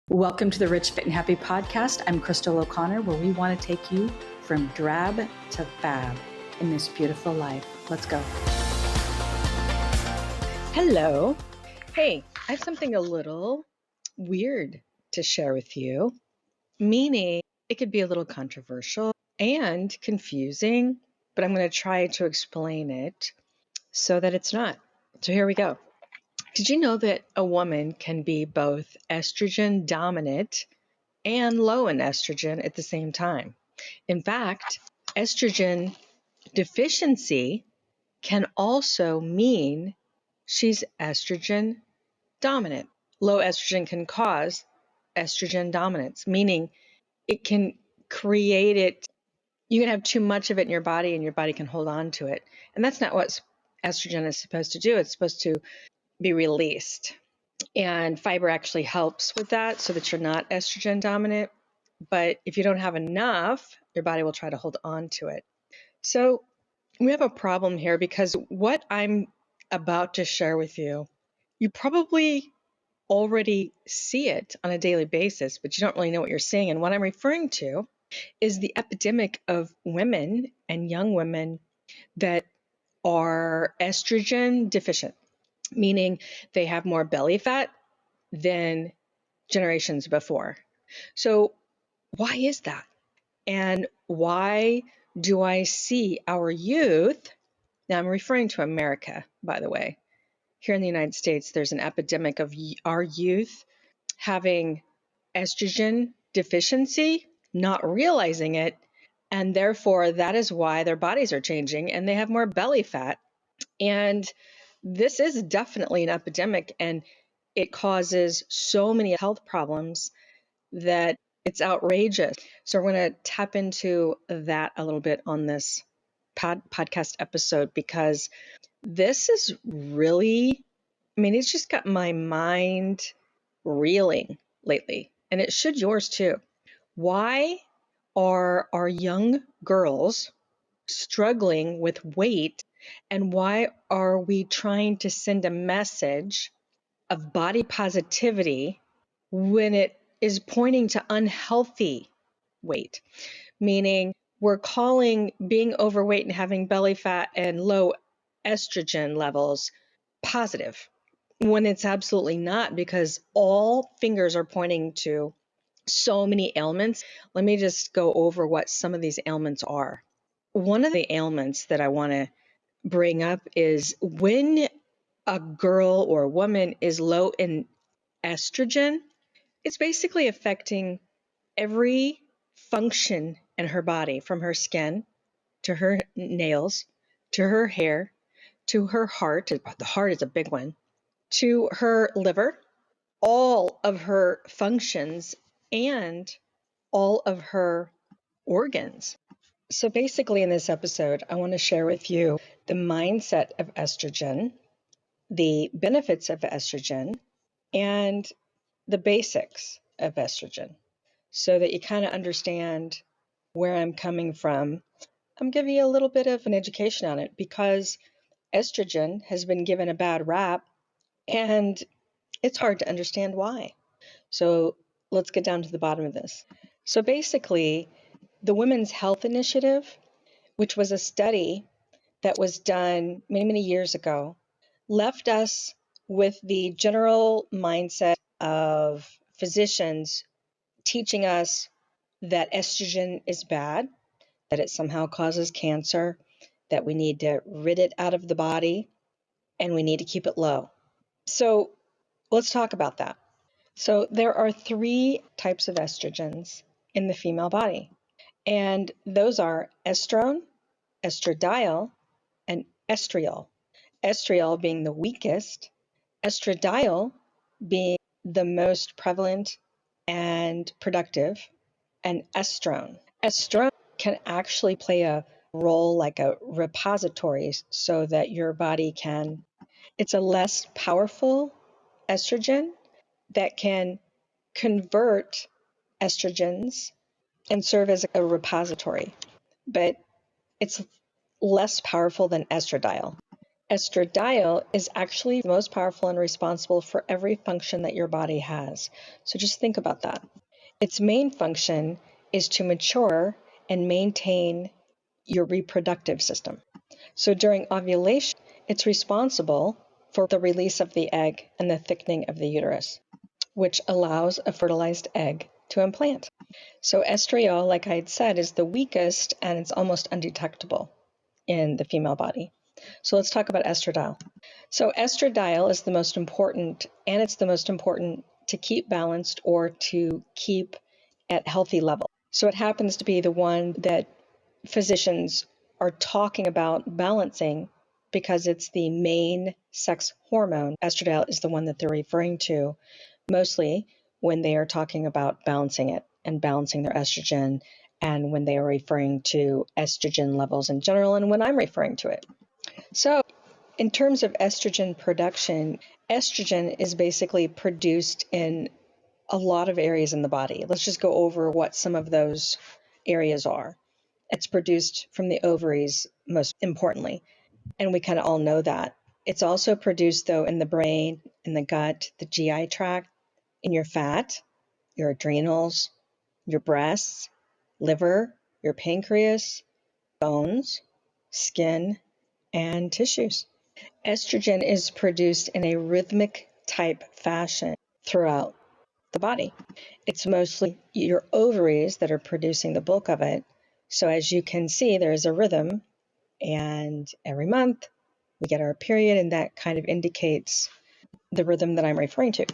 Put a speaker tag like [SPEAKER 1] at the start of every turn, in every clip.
[SPEAKER 1] Welcome to the Rich, Fit, and Happy podcast. I'm Crystal O'Connor, where we want to take you from drab to fab in this beautiful life. Let's go. Hello. Hey, I have something a little weird to share with you, meaning it could be a little controversial and confusing, but I'm going to try to explain it so that it's not. So here we go. Did you know that a woman can be both estrogen dominant and low in estrogen at the same time? In fact, estrogen deficiency can also mean she's estrogen dominant. Low estrogen can cause estrogen dominance, meaning it can create it. You can have too much of it in your body and your body can hold on to it. And that's not what estrogen is supposed to do. It's supposed to be released. And fiber actually helps with that so that you're not estrogen dominant. But if you don't have enough, your body will try to hold on to it. So we have a problem here because what I'm about to share with you, you probably already see it on a daily basis, but you don't really know what you're seeing. And what I'm referring to is the epidemic of women and young women that are estrogen deficient, meaning they have more belly fat than generations before. So why is that? And why do I see our youth? Now I'm referring to America, by the way. Here in the United States, there's an epidemic of our youth having estrogen deficiency, not realizing it, and therefore that is why their bodies are changing and they have more belly fat. And this is definitely an epidemic, and it causes so many health problems that it's outrageous. So we're going to tap into that a little bit on this podcast episode, because this is really, it's just got my mind reeling lately, and it should yours too. Why are our young girls struggling with weight, and why are we trying to send a message of body positivity when it is pointing to unhealthy weight? Meaning we're calling being overweight and having belly fat and low estrogen levels positive, when it's absolutely not, because all fingers are pointing to so many ailments. Let me just go over what some of these ailments are. One of the ailments that I want to bring up is when a girl or a woman is low in estrogen, it's basically affecting every function in her body, from her skin to her nails, to her hair, to her heart. The heart is a big one, to her liver, all of her functions, and all of her organs. So basically in this episode, I want to share with you the mindset of estrogen, the benefits of estrogen, and the basics of estrogen, so that you kind of understand where I'm coming from. I'm giving you a little bit of an education on it, because estrogen has been given a bad rap, and it's hard to understand why. So let's get down to the bottom of this. So basically, the Women's Health Initiative, which was a study that was done many, many years ago, left us with the general mindset of physicians teaching us that estrogen is bad, that it somehow causes cancer, that we need to rid it out of the body, and we need to keep it low. So let's talk about that. So there are 3 types of estrogens in the female body, and those are estrone, estradiol, and estriol. Estriol being the weakest, estradiol being the most prevalent and productive, and estrone. Estrone can actually play a role like a repository, so that your body can, it's a less powerful estrogen that can convert estrogens and serve as a repository, but it's less powerful than estradiol. Estradiol is actually the most powerful and responsible for every function that your body has. So just think about that. Its main function is to mature and maintain your reproductive system. So during ovulation, it's responsible for the release of the egg and the thickening of the uterus, which allows a fertilized egg to implant. So estriol, like I had said, is the weakest and it's almost undetectable in the female body. So let's talk about estradiol. So estradiol is the most important, and it's the most important to keep balanced or to keep at healthy level. So it happens to be the one that physicians are talking about balancing because it's the main sex hormone. Estradiol is the one that they're referring to mostly when they are talking about balancing it and balancing their estrogen, and when they are referring to estrogen levels in general, and when I'm referring to it. So in terms of estrogen production, estrogen is basically produced in a lot of areas in the body. Let's just go over what some of those areas are. It's produced from the ovaries, most importantly, and we kind of all know that. It's also produced, though, in the brain, in the gut, the GI tract, in your fat, your adrenals, your breasts, liver, your pancreas, bones, skin, and tissues. Estrogen is produced in a rhythmic type fashion throughout the body. It's mostly your ovaries that are producing the bulk of it. So as you can see, there's a rhythm, and every month we get our period, and that kind of indicates the rhythm that I'm referring to.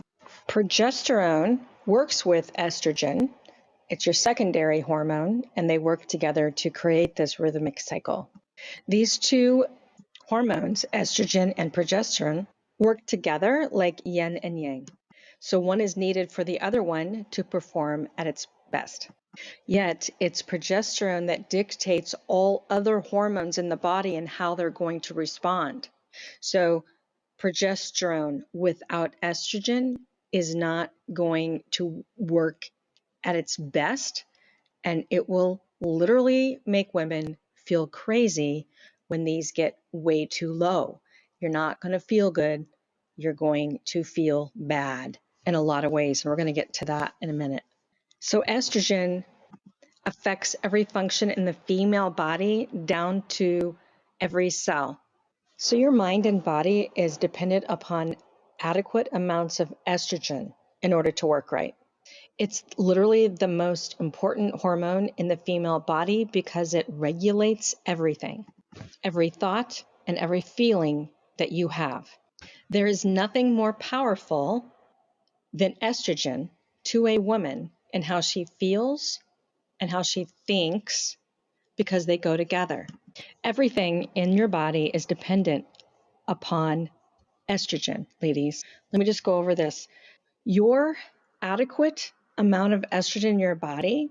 [SPEAKER 1] Progesterone works with estrogen. It's your secondary hormone, and they work together to create this rhythmic cycle. These two hormones, estrogen and progesterone, work together like yin and yang. So one is needed for the other one to perform at its best. Yet it's progesterone that dictates all other hormones in the body and how they're going to respond. So progesterone without estrogen is not going to work at its best, and it will literally make women feel crazy when these get way too low. You're not going to feel good. You're going to feel bad in a lot of ways, and we're going to get to that in a minute. So estrogen affects every function in the female body down to every cell. So your mind and body is dependent upon adequate amounts of estrogen in order to work right. It's literally the most important hormone in the female body because it regulates everything, every thought and every feeling that you have. There is nothing more powerful than estrogen to a woman in how she feels and how she thinks, because they go together. Everything in your body is dependent upon estrogen, ladies. Let me just go over this. Your adequate amount of estrogen in your body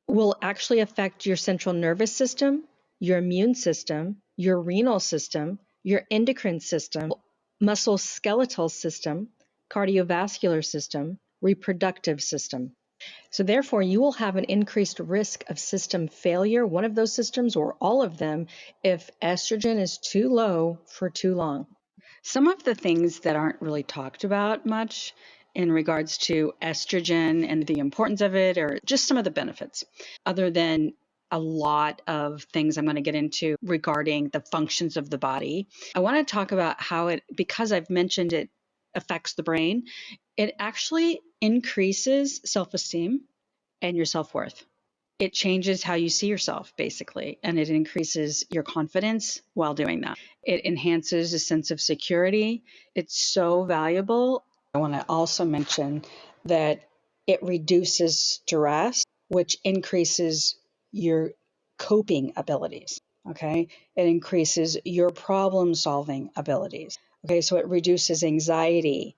[SPEAKER 1] will actually affect your central nervous system, your immune system, your renal system, your endocrine system, musculoskeletal system, cardiovascular system, reproductive system. So therefore, you will have an increased risk of system failure, one of those systems or all of them, if estrogen is too low for too long. Some of the things that aren't really talked about much in regards to estrogen and the importance of it, or just some of the benefits, other than a lot of things I'm going to get into regarding the functions of the body. I want to talk about how it, because I've mentioned it affects the brain, it actually increases self-esteem and your self-worth. It changes how you see yourself, basically, and it increases your confidence while doing that. It enhances a sense of security. It's so valuable. I want to also mention that it reduces stress, which increases your coping abilities. Okay. It increases your problem solving abilities. Okay. So it reduces anxiety,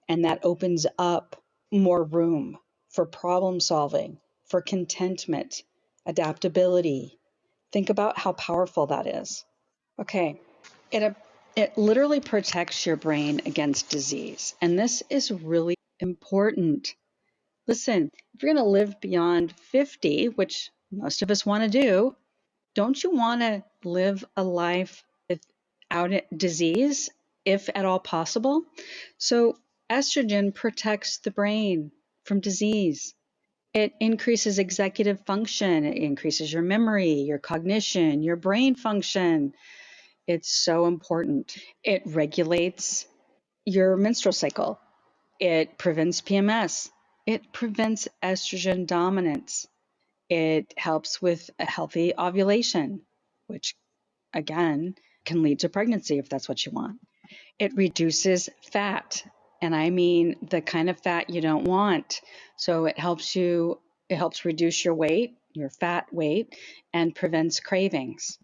[SPEAKER 1] and that opens up more room for problem solving, for contentment, adaptability. Think about how powerful that is. Okay, it literally protects your brain against disease, and this is really important. Listen, if you're going to live beyond 50, which most of us want to do, don't you want to live a life with
[SPEAKER 2] out disease, if at all possible. So estrogen protects the brain from disease. It increases executive function. It increases your memory, your cognition, your brain function. It's so important. It regulates your menstrual cycle. It prevents PMS. It prevents estrogen dominance. It helps with a healthy ovulation, which again can lead to pregnancy if that's what you want. It reduces fat, and I mean the kind of fat you don't want. So it helps reduce your weight, your fat weight, and prevents cravings.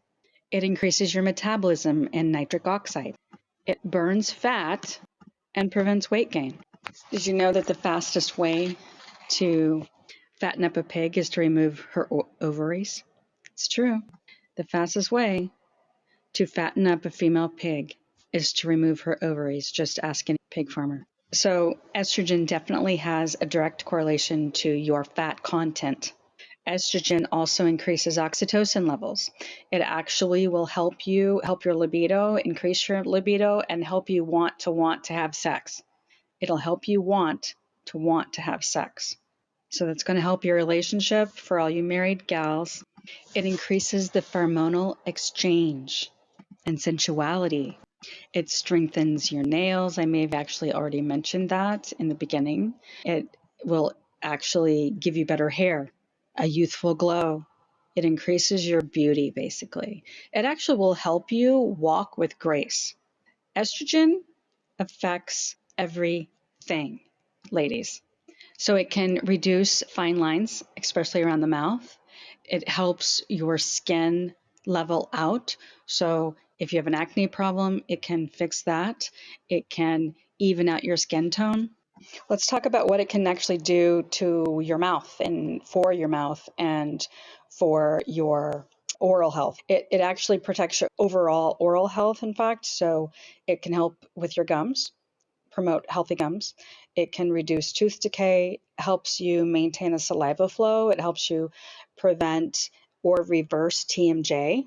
[SPEAKER 2] It increases your metabolism and nitric oxide. It burns fat and prevents weight gain. Did you know that the fastest way to fatten up a pig is to remove her ovaries? It's true. The fastest way to fatten up a female pig is to remove her ovaries. Just ask any pig farmer. So estrogen definitely has a direct correlation to your fat content. Estrogen also increases oxytocin levels. It actually will help your libido, increase your libido, and help you want to have sex. It'll help you want to have sex. So that's going to help your relationship for all you married gals. It increases the hormonal exchange and sensuality. It strengthens your nails. I may have actually already mentioned that in the beginning. It will actually give you better hair, a youthful glow. It increases your beauty, basically. It actually will help you walk with grace. Estrogen affects everything, ladies. So it can reduce fine lines, especially around the mouth. It helps your skin level out. So if you have an acne problem, it can fix that. It can even out your skin tone. Let's talk about what it can actually do to your mouth and for your oral health. It actually protects your overall oral health, in fact. So it can help with your gums, promote healthy gums. It can reduce tooth decay, helps you maintain a saliva flow. It helps you prevent or reverse TMJ.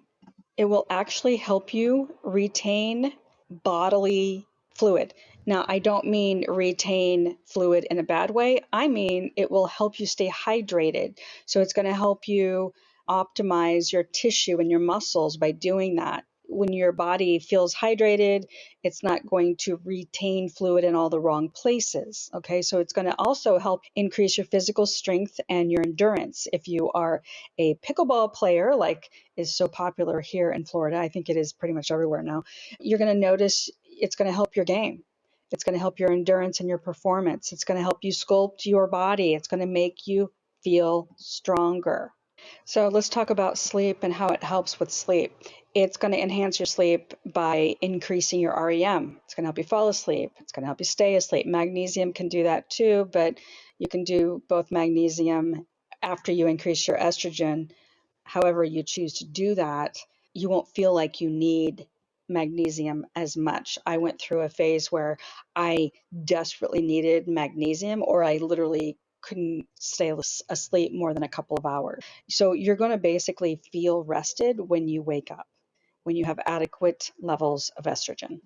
[SPEAKER 2] It will actually help you retain bodily fluid. Now, I don't mean retain fluid in a bad way. I mean it will help you stay hydrated. So it's going to help you optimize your tissue and your muscles by doing that. When your body feels hydrated, it's not going to retain fluid in all the wrong places. Okay, so it's going to also help increase your physical strength and your endurance. If you are a pickleball player, like is so popular here in Florida, I think it is pretty much everywhere now, you're going to notice it's going to help your game. It's going to help your endurance and your performance. It's going to help you sculpt your body. It's going to make you feel stronger. So let's talk about sleep and how it helps with sleep. It's going to enhance your sleep by increasing your REM. It's going to help you fall asleep. It's going to help you stay asleep. Magnesium can do that too, but you can do both magnesium after you increase your estrogen. However you choose to do that, you won't feel like you need magnesium as much. I went through a phase where I desperately needed magnesium, or I literally couldn't stay asleep more than a couple of hours. So you're going to basically feel rested when you wake up, when you have adequate levels of estrogen.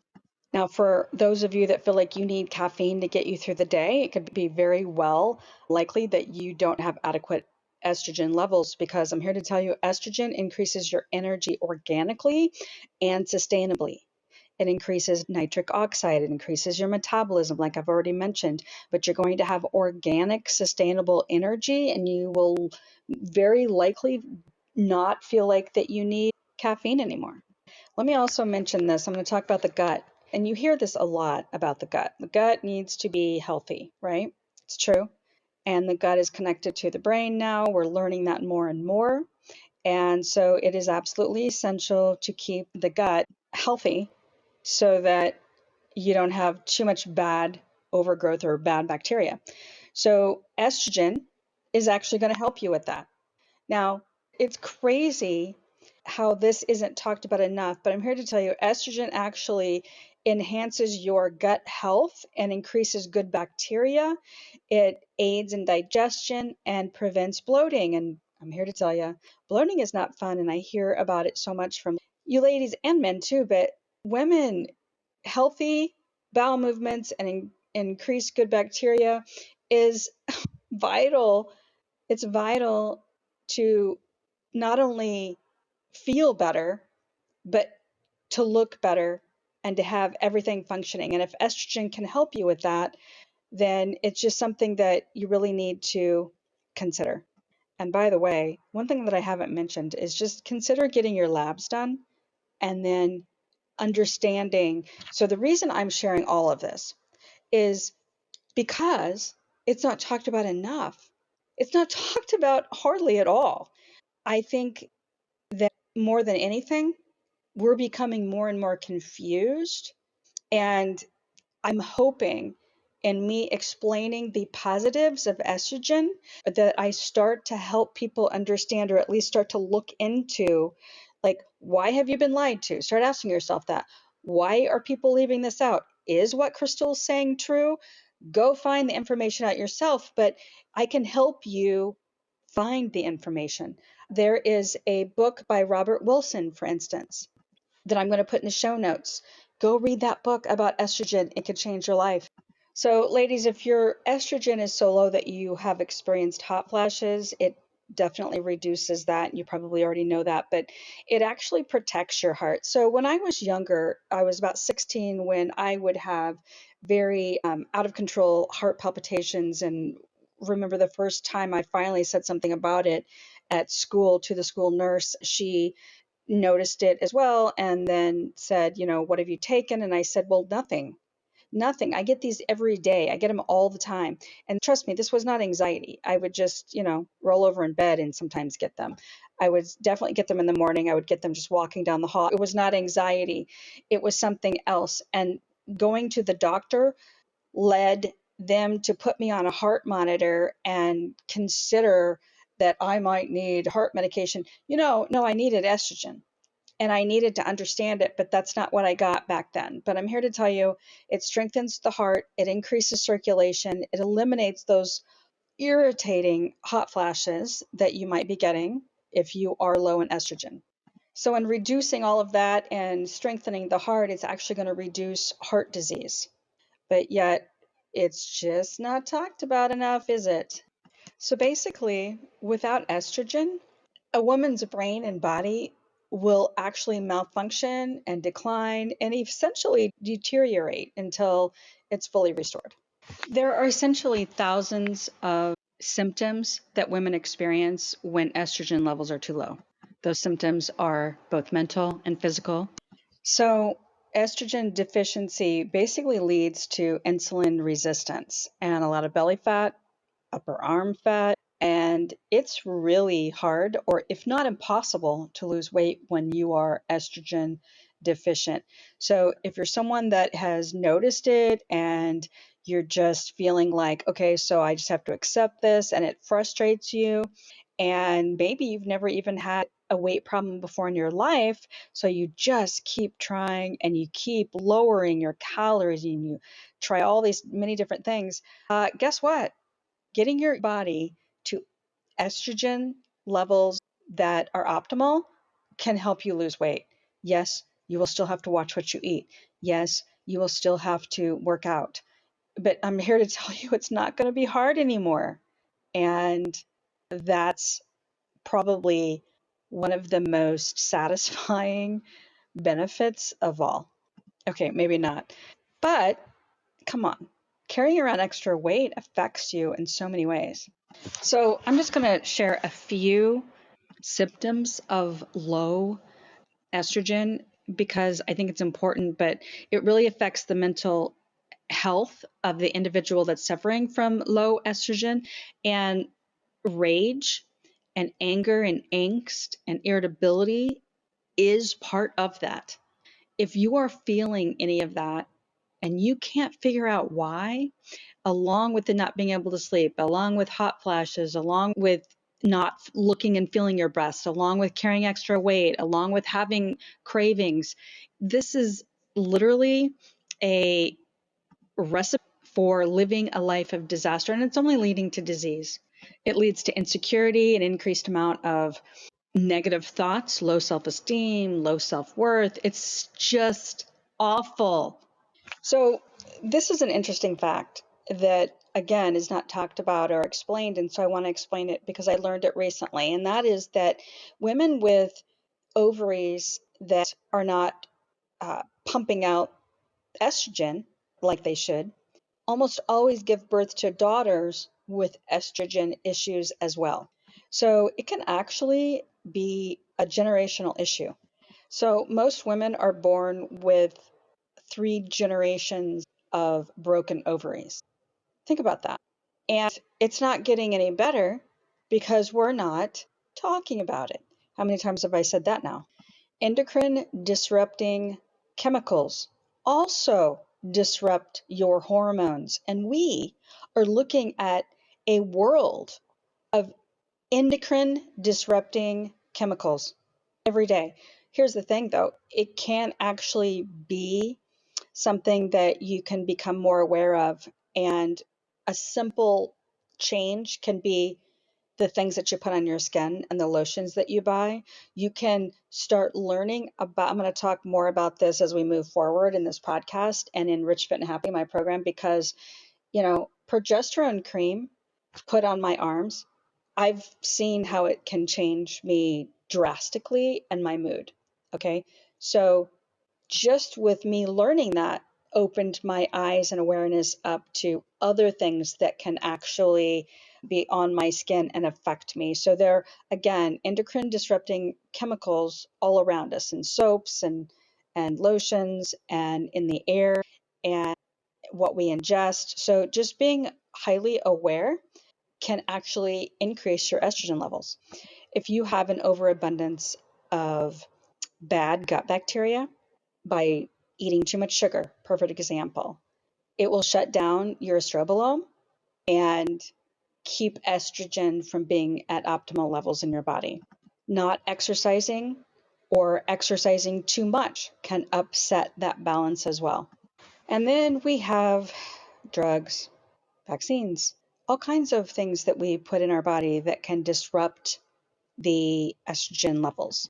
[SPEAKER 2] Now, for those of you that feel like you need caffeine to get you through the day, it could be very well likely that you don't have adequate estrogen levels, because I'm here to tell you estrogen increases your energy organically and sustainably. It increases nitric oxide, it increases your metabolism, like I've already mentioned, but you're going to have organic, sustainable energy, and you will very likely not feel like that you need caffeine anymore. Let me also mention this. I'm going to talk about the gut. And you hear this a lot about the gut. The gut needs to be healthy, right? It's true. And the gut is connected to the brain now. We're learning that more and more. And so it is absolutely essential to keep the gut healthy so that you don't have too much bad overgrowth or bad bacteria. So estrogen is actually going to help you with that. Now, it's crazy how this isn't talked about enough, but I'm here to tell you estrogen actually enhances your gut health and increases good bacteria. It aids in digestion and prevents bloating. And I'm here to tell you, bloating is not fun. And I hear about it so much from you ladies and men too, but women, healthy bowel movements and increased good bacteria is vital. It's vital to not only feel better, but to look better and to have everything functioning. And if estrogen can help you with that, then it's just something that you really need to consider. And by the way, one thing that I haven't mentioned is just consider getting your labs done and then understanding. So the reason I'm sharing all of this is because it's not talked about enough. It's not talked about hardly at all. I think that more than anything, we're becoming more and more confused. And I'm hoping in me explaining the positives of estrogen that I start to help people understand, or at least start to look into, like, why have you been lied to? Start asking yourself that. Why are people leaving this out? Is what Crystal's saying true? Go find the information out yourself, but I can help you find the information. There is a book by Robert Wilson, for instance, that I'm going to put in the show notes. Go read that book about estrogen. It could change your life. So, ladies, if your estrogen is so low that you have experienced hot flashes, it definitely reduces that. You probably already know that, but it actually protects your heart. So, when I was younger, I was about 16 when I would have very out of control heart palpitations. And remember the first time I finally said something about it at school to the school nurse. She noticed it as well and then said, what have you taken? And I said, well, nothing. Nothing. I get these every day. I get them all the time. And trust me, this was not anxiety. I would just, roll over in bed and sometimes get them. I would definitely get them in the morning. I would get them just walking down the hall. It was not anxiety. It was something else. And going to the doctor led them to put me on a heart monitor and consider that I might need heart medication. No, I needed estrogen and I needed to understand it, but that's not what I got back then. But I'm here to tell you, it strengthens the heart, it increases circulation, it eliminates those irritating hot flashes that you might be getting if you are low in estrogen. So, in reducing all of that and strengthening the heart, it's actually going to reduce heart disease. But yet, it's just not talked about enough, is it? So, basically, without estrogen, a woman's brain and body will actually malfunction and decline and essentially deteriorate until it's fully restored. There are essentially thousands of symptoms that women experience when estrogen levels are too low. Those symptoms are both mental and physical. So, estrogen deficiency basically leads to insulin resistance and a lot of belly fat, upper arm fat, and it's really hard, or if not impossible, to lose weight when you are estrogen deficient. So, if you're someone that has noticed it and you're just feeling like, okay, so I just have to accept this and it frustrates you, and maybe you've never even had a weight problem before in your life, so you just keep trying and you keep lowering your calories and you try all these many different things, guess what? Getting your body to estrogen levels that are optimal can help you lose weight. Yes, you will still have to watch what you eat. Yes, you will still have to work out. But I'm here to tell you it's not going to be hard anymore. And that's probably one of the most satisfying benefits of all. Okay, maybe not. But come on, carrying around extra weight affects you in so many ways. So I'm just going to share a few symptoms of low estrogen because I think it's important, but it really affects the mental health of the individual that's suffering from low estrogen. And rage and anger and angst and irritability is part of that. If you are feeling any of that and you can't figure out why, along with the not being able to sleep, along with hot flashes, along with not looking and feeling your breast, along with carrying extra weight, along with having cravings, this is literally a recipe for living a life of disaster, and it's only leading to disease. It leads to insecurity, an increased amount of negative thoughts, low self-esteem, low self-worth. It's just
[SPEAKER 1] awful.
[SPEAKER 2] So this is an interesting fact that, again, is not talked about or explained. And so I want to explain it because I learned it recently. And that is that women with ovaries that are not pumping out estrogen like they should almost always give birth to daughters with estrogen issues as well. So it can actually be a generational issue. So most women are born with 3 generations of broken ovaries. Think about that. And it's not getting any better because we're not talking about it. How many times have I said that now? Endocrine disrupting chemicals also disrupt your hormones. And we are looking at a world of endocrine disrupting chemicals every day. Here's the thing though, it can actually be something that you can become more aware of. And a simple change can be the things that you put on your skin and the lotions that you buy. You can start learning about, I'm going to talk more about this as we move forward in this podcast and in Rich Fit and Happy, my program, because, progesterone cream put on my arms, I've seen how it can change me drastically and my mood. Okay. So just with me learning that opened my eyes and awareness up to other things that can actually be on my skin and affect me. So there, again, endocrine disrupting chemicals all around us in soaps and lotions and in the air and what we ingest. So just being highly aware can actually increase your estrogen levels. If you have an overabundance of bad gut bacteria, by eating too much sugar, perfect example. It will shut down your estrobolome and keep estrogen from being at optimal levels in your body. Not exercising or exercising too much can upset that balance as well. And then we have drugs, vaccines, all kinds of things that we put in our body that can disrupt the estrogen levels.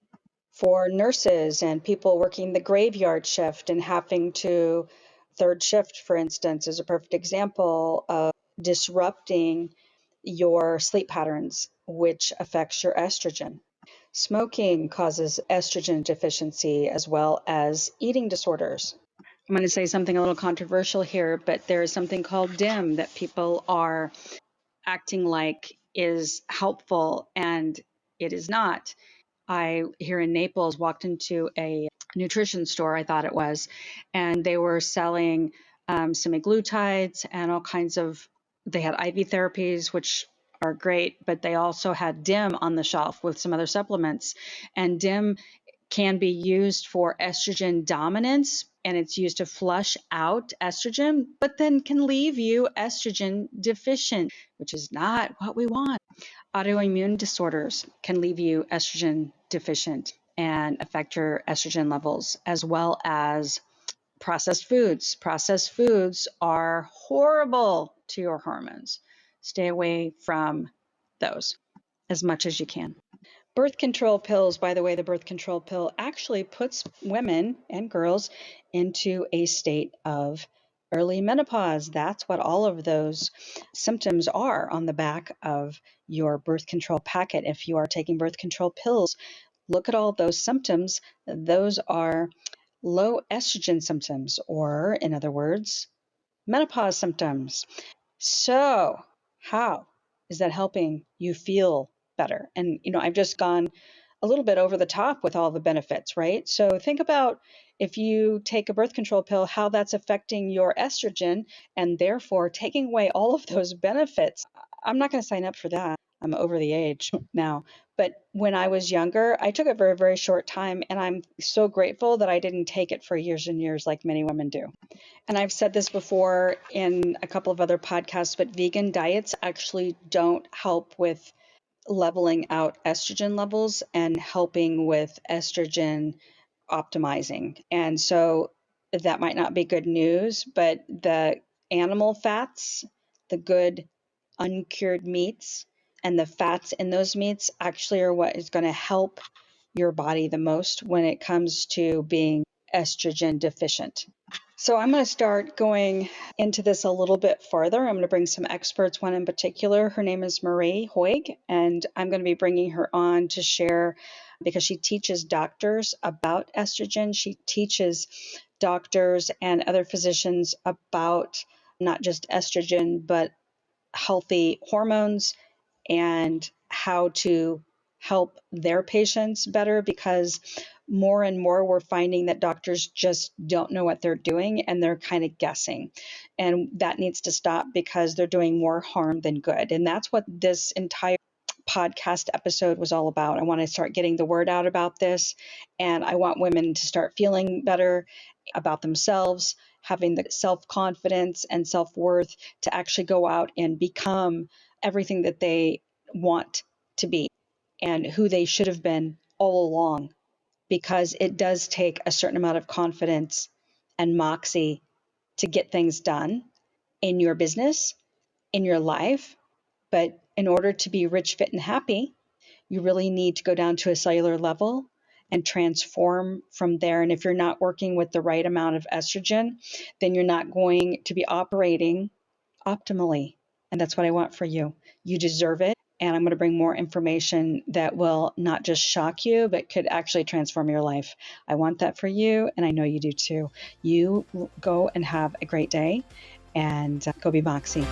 [SPEAKER 2] For nurses and people working the graveyard shift and having to, third shift, for instance, is a perfect example of disrupting your sleep patterns, which affects your estrogen. Smoking causes estrogen deficiency as well as eating disorders. I'm going to say something a little controversial here, but there is something called DIM that people are acting like is helpful, and it is not. I, here in Naples, walked into a nutrition store, I thought it was, and they were selling semaglutides and all kinds of, they had IV therapies, which are great, but they also had DIM on the shelf with some other supplements. And DIM can be used for estrogen dominance, and it's used to flush out estrogen, but then can leave you estrogen deficient, which is not what we want. Autoimmune disorders can leave you estrogen deficient and affect your estrogen levels, as well as processed foods. Processed foods are horrible to your hormones. Stay away from those as much as you can. Birth control pills, by the way, the birth control pill actually puts women and girls into a state of early menopause. That's what all of those symptoms are on the back of your birth control packet. If you are taking birth control pills, look at all those symptoms. Those are low estrogen symptoms, or in other words, menopause symptoms. So, how is that helping you feel better? And, I've just gone a little bit over the top with all the benefits, right? So, think about if you take a birth control pill, how that's affecting your estrogen and therefore taking away all of those benefits. I'm not going to sign up for that. I'm over the age now. But when I was younger, I took it for a very short time, and I'm so grateful that I didn't take it for years and years like many women do. And I've said this before in a couple of other podcasts, but vegan diets actually don't help with leveling out estrogen levels and helping with estrogen optimizing. And so that might not be good news, but the animal fats, the good uncured meats, and the fats in those meats actually are what is going to help your body the most when it comes to being estrogen deficient. So I'm going to start going into this a little bit farther. I'm going to bring some experts, one in particular. Her name is Marie Huyg, and I'm going to be bringing her on to share because she teaches doctors about estrogen. She teaches doctors and other physicians about not just estrogen, but healthy hormones and how to help their patients better, because more and more we're finding that doctors just don't know what they're doing and they're kind of guessing. And that needs to stop because they're doing more harm than good. And that's what this entire podcast episode was all about. I want to start getting the word out about this, and I want women to start feeling better about themselves, having the self-confidence and self-worth to actually go out and become everything that they want to be and who they should have been all along, because it does take a certain amount of confidence and moxie to get things done in your business, in your life. But in order to be rich, fit, and happy, you really need to go down to a cellular level and transform from there. And if you're not working with the right amount of estrogen, then you're not going to be operating optimally. And that's what I want for you. You deserve it. And I'm going to bring more information that will not just shock you, but could actually transform your life. I want that for you. And I know you do too. You go and have a great day and go be Moxie.